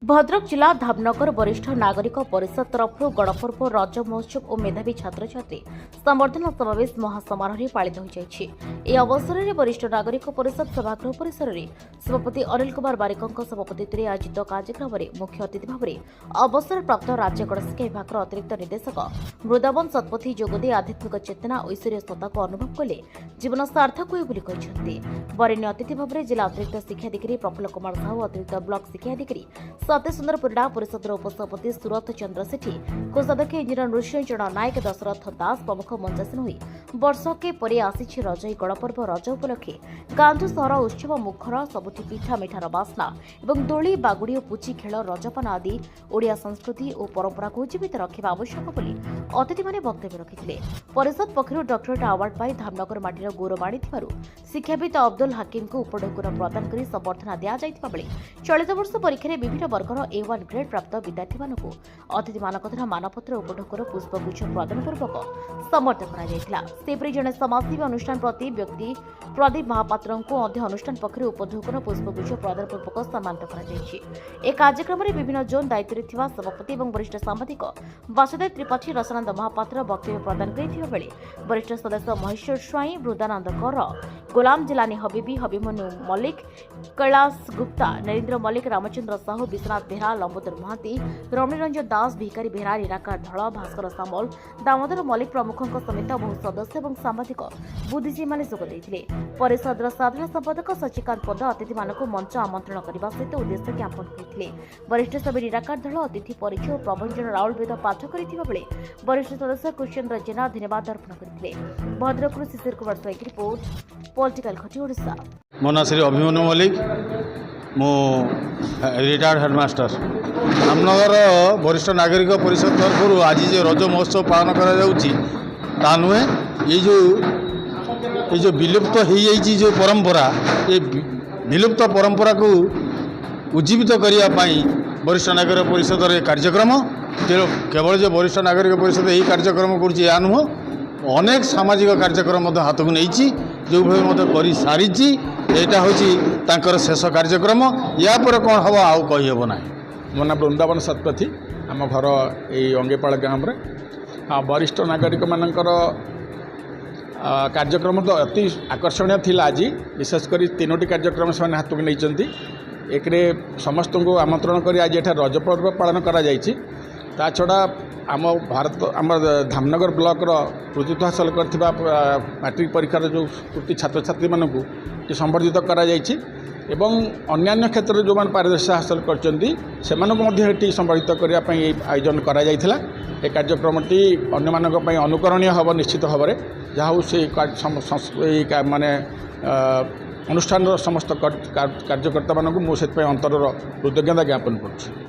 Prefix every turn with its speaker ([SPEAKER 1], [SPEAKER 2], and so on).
[SPEAKER 1] भद्रक जिला धामनगर वरिष्ठ नागरिक परिषद तरफ गणपर्व रज महोत्सव और मेधावी छात्र छात्री संवर्धना समावेश महासमारोह पालित हो अवसर में वरिष्ठ नागरिक परिषद सभागृह परिसर में सभापति अनिल कुमार बारिकों सभापति आयोजित कार्यक्रम में मुख्य अतिथि भाव में अवसर प्राप्त राज्य गणशिक्षा विभाग अतिरिक्त निर्देशक वृंदावन सतपथी जोगदे आध्यात्मिक चेतना और ईश्वरीयता को अनुभव कले जीवन सार्थक हुए वरेण्य अतिथि भाव में जिला अतिरिक्त शिक्षाधिकारी प्रफुल्ल कुमार साहू अतिरिक्त ब्लॉक शिक्षाधिकारी सत्य सुंदर परिडा परिषदर उपसभापति सुरत चंद्र सेठी कोषाध्यक्ष इंजीनियर नृसिंह नायक दशरथ दास प्रमुख मंचासीन हुई वर्षके परे आसी रजई गणपर्व रज उपलक्षे गांधु सहर उत्सव मुखर सबुठी पिठा मिठार बास्ना और दोली बागुड़ी और पुची खेल रजपान आदि ओडिया संस्कृति और परंपरा को जीवित रखा आवश्यक बोली अतिथि माने वक्तव्य रखिथिले। परिषद पक्षर डॉक्टरेट अवार्ड पाई धामनगर माटीर गौरव आनिथिबारु शिक्षाविद अब्दुल हाकिम को उपढौकन प्रदान कर संबर्धना दिया जाइथिबा बेले चलित वर्ष परीक्षा विभिन्न वर्गर A1 ग्रेड प्राप्त विद्यार्थी मानक अतिथि मानकद्वारा मानपत्र उपढौकन पुष्पगुच्छ प्रदान पूर्वक सम्मानित करा जायथिला। सेपरि जने समाजसेवी अनुष्ठान प्रति व्यक्ति प्रदीप महापात्र को अनुष्ठान पक्षर उपढौकन पुष्पगुच्छ प्रदान पूर्वक सम्मानित करा जायछि। ए कार्यक्रम में विभिन्न जोन दायित्व थिबा सभापति और वरिष्ठ सांबादिक वासुदेव त्रिपाठी रसनंद महापात्र वक्तव्य प्रदान करिथिबा बेले वरिष्ठ सदस्य महेश्वर स्वाई वृदानंद कर गुलाम जिलानी हबीबी हबीमनु मल्लिक कैलाश गुप्ता नरेंद्र मल्लिक रामचंद्र साहू विश्वनाथ बेहरा लंबोदर महांती रमणीरंजन दास भिकारी बेहरा निराकार धड़ भास्कर सामल दामोदर मल्लिक प्रमुखों समेत बहु सदस्य और सांबादिक बुद्धिजीवी माने जोग देथिले। परिषदर साधारण संपादक शशिकांत पद अतिथि मानक मंच आमंत्रण करने सहित उद्देश्य ज्ञापन करथिले। वरिष्ठ सभा निराकार धड़ अतिथि परिचय और प्रबंधन राउल वेद पाठ करथिबा बेले वरिष्ठ सदस्य कृष्णेन्द्र जेना धन्यवाद अर्पण करथिले। भद्रकରୁ शिशिर कुमार स्वाई रिपोर्ट पॉलिटिकल खटी ओडिशा।
[SPEAKER 2] मो ना श्री अभिमन्यु मल्लिक मो रिटायर्ड हेडमास्टर धामनगर वरिष्ठ नागरिक परिषद तरफ आज जो रज महोत्सव पालन करा नुहे ये जो विलुप्त हो जो परंपरा ये विलुप्त परंपरा को उज्जीवित करने वरिष्ठ नागरिक परिषद कार्यक्रम केवल जो वरिष्ठ नागरिक परिषद यही कार्यक्रम कर नुह अनेक सामाजिक कार्यक्रम हाथ को नहीं जो कर सारी यहाँ हूँ शेष कार्यक्रम या पर कौन हम आउ कही हेब ना।
[SPEAKER 3] मो ना वृंदावन सतपथी आम घर ये अंगेपाड़ गाँव में वरिष्ठ नागरिक मानकर कार्यक्रम तो अति आकर्षणीय थिला। आज विशेषकर तीनोटी कार्यक्रम से हाथ को नहीं एक समस्त को आमंत्रण कर आज यहाँ रज पर्व पालन करा जायछि। ता छड़ा आम भारत आम धामनगर ब्लॉक कृतित्व हासिल करथिबा मैट्रिक परीक्षार जो कृति छात्र छात्री मानक संबर्धित करा जायछि एवं अन्यान्य क्षेत्र में जो मैंने पारदर्शिता हासिल करछन्ती सेमानकु संबर्धित करने आयोजन करा जायथिला। ए कार्यक्रमटी अन्य मानक पई अनुकरणीय हब निश्चित भाव में जहाँ से माने अनुष्ठान समस्त कार्यकर्ता मानक मुझे अंतर कृतज्ञता ज्ञापन कर।